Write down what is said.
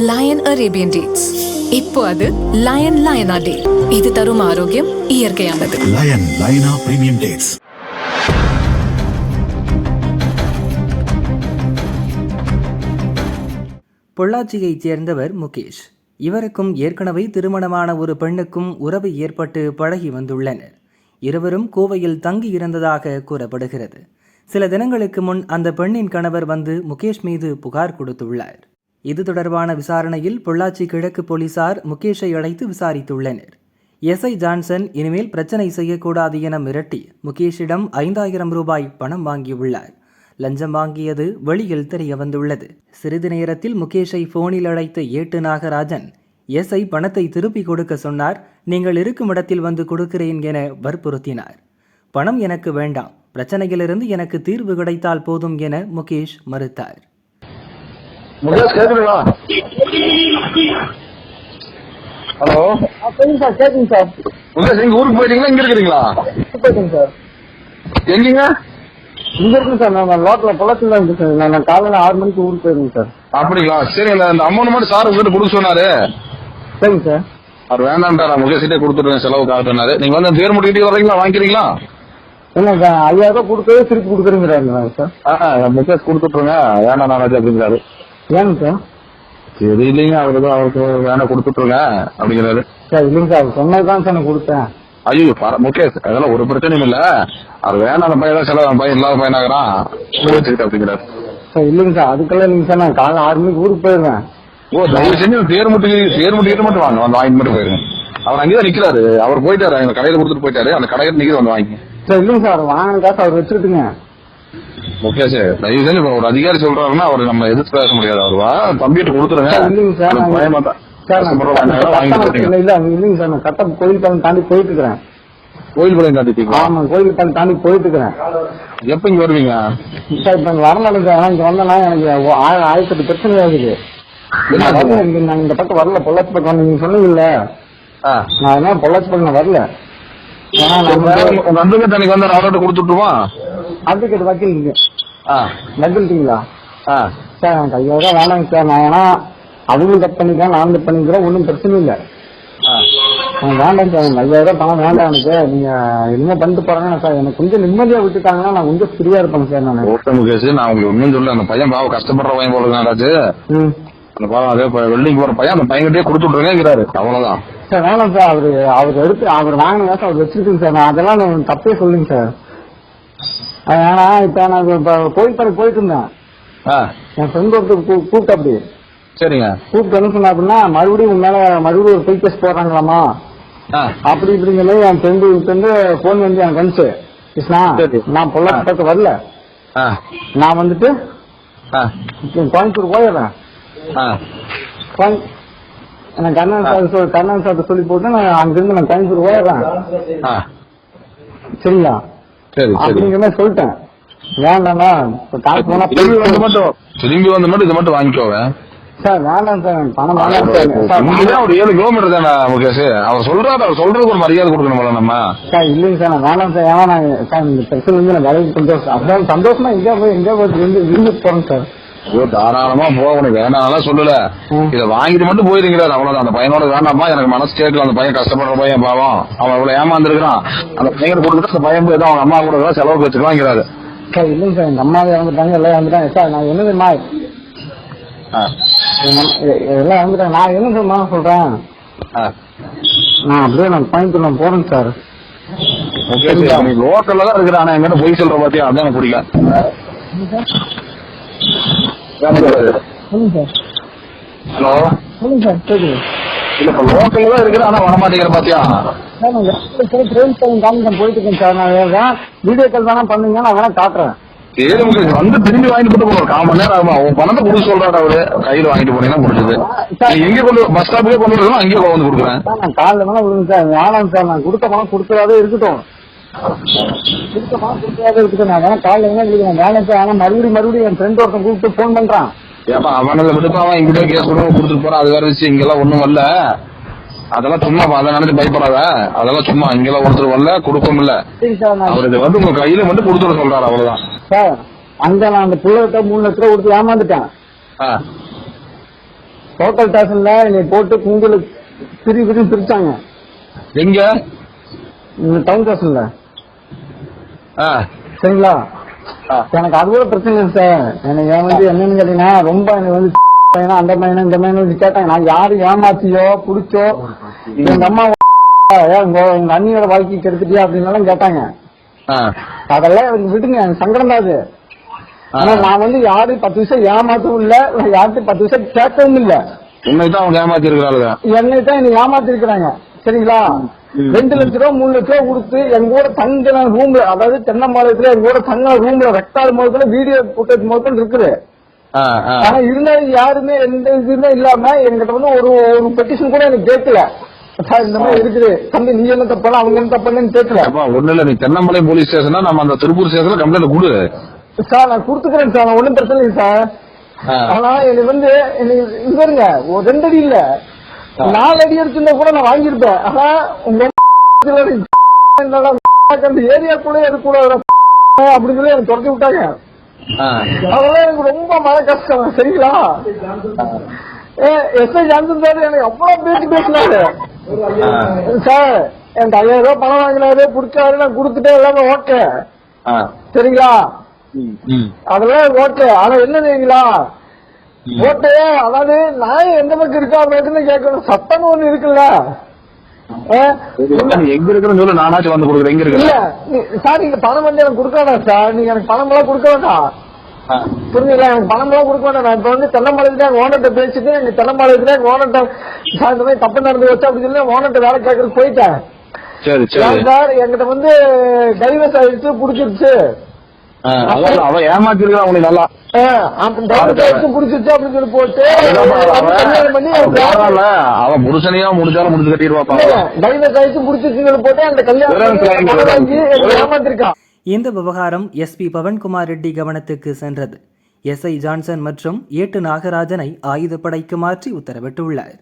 Line Arabian dates. இப்போ அது line லயனா டே. இது தரும் ஆரோக்கியம் இயற்கையானது. லயன் லயனா பிரீமியம் டேட்ஸ். பொள்ளாச்சியைச் சேர்ந்தவர் முகேஷ். இவருக்கும் ஏற்கனவே திருமணமான ஒரு பெண்ணுக்கும் உறவு ஏற்பட்டு பழகி வந்துள்ளனர். இருவரும் கோவையில் தங்கி இருந்ததாக கூறப்படுகிறது. சில தினங்களுக்கு முன் அந்த பெண்ணின் கணவர் வந்து முகேஷ் மீது புகார் கொடுத்துள்ளார். இது தொடர்பான விசாரணையில் பொள்ளாச்சி கிழக்கு போலீசார் முகேஷை அழைத்து விசாரித்துள்ளனர். எஸ்ஐ ஜான்சன் இனிமேல் பிரச்சனை செய்யக்கூடாது என மிரட்டி முகேஷிடம் 5000 ரூபாய் பணம் வாங்கியுள்ளார். லஞ்சம் வாங்கியது வெளியில் தெரிய வந்துள்ளது. சிறிது நேரத்தில் முகேஷை போனில் அழைத்த ஏட்டு நாகராஜன் எஸ்ஐ பணத்தை திருப்பி கொடுக்க சொன்னார். நீங்கள் இருக்கும் இடத்தில் வந்து கொடுக்கிறேன் என வற்புறுத்தினார். பணம் எனக்கு வேண்டாம், பிரச்சனையிலிருந்து எனக்கு தீர்வு கிடைத்தால் போதும் என முகேஷ் மறுத்தார். ஹலோ சார் கேக்குங்க சார். முகேஷ் எங்க ஊருக்கு போயிட்டீங்களா? இங்க இருக்கிறீங்களா? போயிட்டேங்க சார். எங்கீங்க? இங்க இருக்குங்க சார். நான் லோக்கல்ல பொள்ளாச்சியில் தான் இருக்கு சார். நான் காலையில 6 மணிக்கு ஊருக்கு போயிருங்க சார். அப்படிங்களா? சரி, அந்த அமௌண்ட் மட்டும் சார் உங்ககிட்ட கொடுக்க சொன்னாரு. சரிங்க சார். அவர் வேண்டாம்ட்டாரா? முகேஷ்கிட்டே கொடுத்துருவேன் செலவு காட்டுனாரு. நீங்க வந்து தேர் முடிக்கிட்டே வர்றீங்களா? வாங்கிக்கிறீங்களா? என்ன சார் 5000 ரூபாய் கொடுக்கவே திருப்பி கொடுக்குறீங்கிறாங்க சார். முகேஷ் கொடுத்துட்ருங்க, வேண்டாம் நானாச்சு அப்படிங்கிறாரு. ஏங்க சார்? சரி இல்லைங்க, அவருக்கு வேணா கொடுத்துட்ருங்க அப்படிங்கிறாரு. சார் இல்லைங்க சார், அவர் சொன்னதுதான் சார் நான் கொடுத்தேன். ஐயோ முகேஷ், அதெல்லாம் ஒரு பிரச்சனையும் இல்ல. அவர் வேணாம், அந்த பையன் தான் செலவு, அந்த பையன் இல்லாத பையனாகிறான் அப்படிங்கிறாரு. சார் இல்லைங்க சார், அதுக்கெல்லாம் இல்லைங்க சார். நான் காலைல 6 மணிக்கு ஊருக்கு போயிருவேன். ஓ, தயவு செஞ்சு தேர் முட்டிக்கிட்டு மட்டும் வாங்க, வந்து வாங்கிட்டு மட்டும் போயிருங்க. அவர் அங்கேதான் நிக்கிறாரு. அவர் போயிட்டாரு, அந்த கடையில கொடுத்துட்டு போயிட்டாரு. அந்த கடையில நிக்கிற வந்து வாங்கி. சார் இல்லைங்க சார், வாங்கின காசு அவர் வச்சுக்கிட்டுங்க. முகேஷ், தயவு செஞ்சு ஒரு அதிகாரி சொல்றாருன்னா அவர் நம்ம எதிர்த்து பேச முடியாது. அவருவா தம்பிட்டு கொடுத்துருங்க. இல்லைங்க சார், பயமா தான் இல்லைங்க சார், நான் கட்ட கோயில் பாலம் தாண்டி போயிட்டு இருக்கிறேன். கோயில் பாளையம் தாண்டிட்டீங்க? ஆமா, கோயில் பாலம் தாண்டி போயிட்டு இருக்கிறேன். எப்ப இங்க வருவீங்க? சார் இப்ப வரமாட்டேங்க சார். இங்க வந்தேன்னா எனக்கு 1008 பிரச்சனை ஆகுது. நான் இந்த பக்கம் வரல, பொள்ளாச்சி பக்கம் நீங்க சொன்னீங்கல்ல, நான் என்ன பொள்ளாச்சி பக்கம் நான் வரல. நந்துங்க தனிக்கு வந்து அவர்கிட்ட கொடுத்துட்டுமா? அட்வொகேட் வக்கீல் வக்கீல்ட்டீங்களா? சார் எனக்கு 5000 வேணாங்க சார். நான் ஏன்னா அவங்களும் கட் பண்ணிக்கலாம், நான் கட் பண்ணிக்கிறேன், ஒன்றும் பிரச்சனை இல்லை. வேண்டாம் சார், 5000 பணம் வேண்டாம் எனக்கு. நீங்க என்ன பண்ணிட்டு போறாங்க சார், எனக்கு கொஞ்சம் நிம்மதியா விட்டுட்டாங்கன்னா நான் கொஞ்சம் ஃப்ரீயா இருப்பேங்க சார். நான் ஓகே முகேஷ், நான் உங்களுக்கு ஒன்னும் சொல்ல. அந்த பையன் பாவம் கஷ்டப்படுற பையன் போலதாச்சு. அந்த பாவம் அதே வெல்டிங் போற பையன், அந்த பையன்கிட்டயே கொடுத்துட்ருங்கிறாரு. அவ்வளவுதான் சார். வேணாம் சார், அவர் எடுத்து அவர் வாங்கின காசு அவர் வச்சிருக்குங்க சார். நான் அதெல்லாம் நான் தப்பே சொல்லுங்க சார். ஏன்னா இப்ப நான் கோயில் பாரு போயிட்டு இருந்தேன். என் ஃப்ரெண்ட் ஒருத்தர் கூப்பிட்டு அப்படி சரிங்க கூப்பிட்டு என்ன சொன்னா அப்படின்னா, மறுபடியும் உன் மேல மறுபடியும் ஒரு பொய் கேஸ் போடுறாங்களாமா அப்படி இப்படிங்களே. என் ஃப்ரெண்டு போன் வந்து எனக்கு வந்துச்சு, கிருஷ்ணா நான் பொள்ளாச்சி பக்கம் வரல, நான் வந்துட்டு கோயம்புத்தூர் போயிடுறேன். நான் கண்ணன் சார் சொல்லி போட்டு நான் அங்கிருந்து நான் கோயம்புத்தூர் போயிடுறேன். சரிங்களா? அப்படிங்கிற மாதிரி சொல்லிட்டேன். வேண்டாம்னா திரும்பி வந்து மட்டும் இதை மட்டும் வாங்கிக்கோவேன் சார். வேண்டாம் சார், பணம் வேண்டாம் சார். ஒரு 7 கிலோமீட்டர் தானே முகேஷ். அவர் சொல்றாரு, அவர் சொல்றதுக்கு ஒரு மரியாதை கொடுக்கணும் நம்ம. சார் இல்லைங்க சார், நான் வேண்டாம் சார். ஏன்னா நான் சார் இந்த பிரச்சனை வந்து நான் வேலைக்கு சந்தோஷம் அப்படியே சந்தோஷமா எங்கேயா போய் இருந்து போறேன் சார். ஐயோ தாராளமா போகணும், வேணாம் சொல்லல. இதை வாங்கிட்டு மட்டும் போயிருங்கிறாரு, அவ்வளவுதான். அந்த பையனோட வேண்டாமா, எனக்கு மனசு கேட்கல. அந்த பையன் கஷ்டப்படுற பையன், பாவம், அவன் அவ்வளவு ஏமாந்துருக்கான். அந்த பையன் கொடுத்துட்டு அந்த பையன் போய் அவங்க அம்மா கூட செலவு வச்சுக்கலாங்கிறாரு. சார் இல்லைங்க சார், எங்க அம்மாவே இறந்துட்டாங்க, எல்லாம் இறந்துட்டாங்க சார். நான் என்ன தெரியுமா எல்லாம் இறந்துட்டாங்க. நான் என்ன தெரியுமா சொல்றேன், நான் அப்படியே நான் கோயம்புத்தூர் நான் போறேன் சார். நீ லோக்கல்ல தான் இருக்கிற, ஆனா எங்கிட்ட போய் சொல்ற பாத்தியா, அதான் எனக்கு பிடிக்கல. ஹலோ சொல்லுங்க சார். கேக்குது இல்ல, இப்ப லோக்கல்ல தான் இருக்கிற, ஆனா வரமாட்டேங்கிற பாத்தியா. போயிட்டு இருக்கேன் சார். நான் வீடியோ கால் தானே பண்ணுங்க, நான் வேணா காட்டுறேன். சரி உங்களுக்கு வந்து திரும்பி வாங்கிட்டு போட்டு போறோம். 1/4 மணி நேரம் ஆகுமா? உன் பணத்தை கொடுக்க சொல்றாரு அவரு. கையில வாங்கிட்டு போனீங்கன்னா முடிஞ்சது. எங்க கொண்டு பஸ் ஸ்டாப்லயே கொண்டு வரணும், அங்கேயே கொண்டு வந்து கொடுக்குறேன். நான் காலைல வேணா விடுங்க சார். வேணாம் சார், நான் கொடுத்த பணம் கொடுத்ததாவே இருக்கட்டும். கொடுத்த பணம் கொடுத்ததாவே இருக்கட்டும். நான் வேணா காலைல வேணா விடுக்கிறேன். வேணாம் சார். ஆனா மறுபடியும் என் ஃப்ரெண்ட் ஒருத்தன் கூப்பிட்டு போன் பண்றான். ஏப்பா அவனை விடுப்பா, அவன் இங்கிட்ட கேஸ் கூட கொடுத்துட்டு போறான். அது வேற விஷயம். இங்கெல்லாம் ஒண்ணும் வரல. அதெல்லாம் சும்மா அதை நினைச்சு பயப்படாத. அதெல்லாம் சும்மா இங்கெல்லாம் ஒருத்தர் வரல, கொடுக்கவும் இல்ல. அவர் இது வந்து உங்க கையில மட்டும் கொடுத்துட சொல்றாரு, அவ்வளவுதான் சார். அங்க நான் அந்த பிள்ளைகிட்ட 3 லட்ச ரூபா கொடுத்து ஏமாந்துட்டேன். லோக்கல் ஸ்டேஷன்ல என்னை போட்டு குங்குல பிரிச்சாங்க. எங்க? டவுன் ஸ்டேஷன்ல. ஆ, சரிங்களா? எனக்கு அது கூட பிரச்சனை இல்லை சார். எனக்கு என்னன்னு கேட்டீங்கன்னா ரொம்ப எனக்கு பையனா அந்த பையனா இந்த பையனா கேட்டாங்க. நான் யாரும் ஏமாத்தியோ புடிச்சோ எங்க அம்மா எங்க அண்ணியோட வாழ்க்கை கெடுத்துட்டியா அப்படின்னு கேட்டாங்க. அதெல்லாம் எனக்கு விடுங்க, எனக்கு சங்கடம் தான் அது. ஆனா நான் யாரும் 10 விஷயம் ஏமாத்தவும் இல்ல, யாருக்கும் 10 விஷயம் கேட்கவும் இல்ல. உன்னைத்தான் அவங்க ஏமாத்தி இருக்கிறாங்க. என்னைத்தான் என்ன ஏமாத்தி இருக்கிறாங்க. சரிங்களா? 2 லட்ச ரூபா 3 லட்ச ரூபா கொடுத்து எங்க கூட தங்கின ரூம்ல, அதாவது தென்னம்பாளையத்துல எங்க கூட தங்கின ரூம்ல ரெக்கார்டு முதல்ல வீடியோ ஃபுட்டேஜ் முதல்ல இருக்குது. ஆனா இருந்தாலும் யாருமே எந்த இதுவுமே இல்லாம என்கிட்ட ஒரு பெட்டிஷன் கூட எனக்கு கேட்கல. இந்த மாதிரி இருக்குது தம்பி, நீ என்ன தப்பான அவங்க என்ன தப்பானு கேட்கல. ஒண்ணு இல்ல, நீ தென்னம்பாளையம் போலீஸ் ஸ்டேஷன் நம்ம அந்த திருப்பூர் ஸ்டேஷன்ல கம்ப்ளைண்ட் கொடு சார். நான் கொடுத்துக்கிறேன் சார், நான் ஒன்னும் பிரச்சனை இல்லை சார். ஆனா எனக்கு இங்க இருங்க, ஒரு 2 அடி இல்ல 4 அடி எடுத்துருந்தா கூட நான் வாங்கியிருப்பேன். ஆனா உங்க அந்த ஏரியாக்குள்ள எடுக்கூடாது அப்படின்னு சொல்லி எனக்கு துரத்தி விட்டாங்க. அதெல்லாம் எனக்கு ரொம்ப மன கஷ்டம். சரிங்களா? எஸ்ஐ ஜான்சன் சார் எனக்கு அவ்வளவு பேசினாரு சார். எனக்கு 5000 ரூபாய் பணம் வாங்கினாரு, பிடிச்சாரு, நான் கொடுத்துட்டேன், எல்லாமே ஓகே. சரிங்களா? அதெல்லாம் ஓகே. ஆனா என்ன தெரியுங்களா, ஓட்டு அதாவது நான் எந்த பக்கம் இருக்கா அப்படின்னு கேட்கணும். சட்டம்னு ஒண்ணு இருக்குல்ல. எங்க இருக்குன்னு சொல்லு, நானாச்சும் வந்து கொடுக்குறேன். எங்க இருக்கு? இல்ல சார், நீங்க பணம் எனக்கு கொடுக்க வேண்டாம் சார். நீங்க எனக்கு பணம் எல்லாம் கொடுக்க வேண்டாம். புரிஞ்சுங்களா? எனக்கு பணம் எல்லாம் கொடுக்க வேண்டாம். நான் இப்ப தென்னம்பாளையத்துல ஓனர்ட்ட பேசிட்டு எங்க தென்னம்பாளையத்துல ஓனர்ட்ட சார் இந்த மாதிரி தப்பு நடந்து வச்சு அப்படின்னு சொல்லி ஓனர்ட்ட வேலை கேட்கறதுக்கு போயிட்டேன். சார் என்கிட்ட டைவர்ஸ் ஆயிடுச்சு, புடிச்சிருச்சு. அவன் ஏமாத்திருக்கா உங்களுக்கு நல்லா புடிச்சிருச்சு அப்படின்னு சொல்லி போட்டு அவன் புருஷனையா முடிச்சாலும் முடிச்சு கட்டிடுவாப்பா. டைவர்ஸ் ஆயிடுச்சு புடிச்சிருச்சுன்னு போட்டு அந்த கல்யாணம் ஏமாத்திருக்கான். இந்த விவகாரம் எஸ்பி பவன்குமார் ரெட்டி கவனத்துக்கு சென்றது. எஸ்ஐ ஜான்சன் மற்றும் ஏட்டு நாகராஜனை ஆயுதப்படைக்கு மாற்றி உத்தரவிட்டுள்ளார்.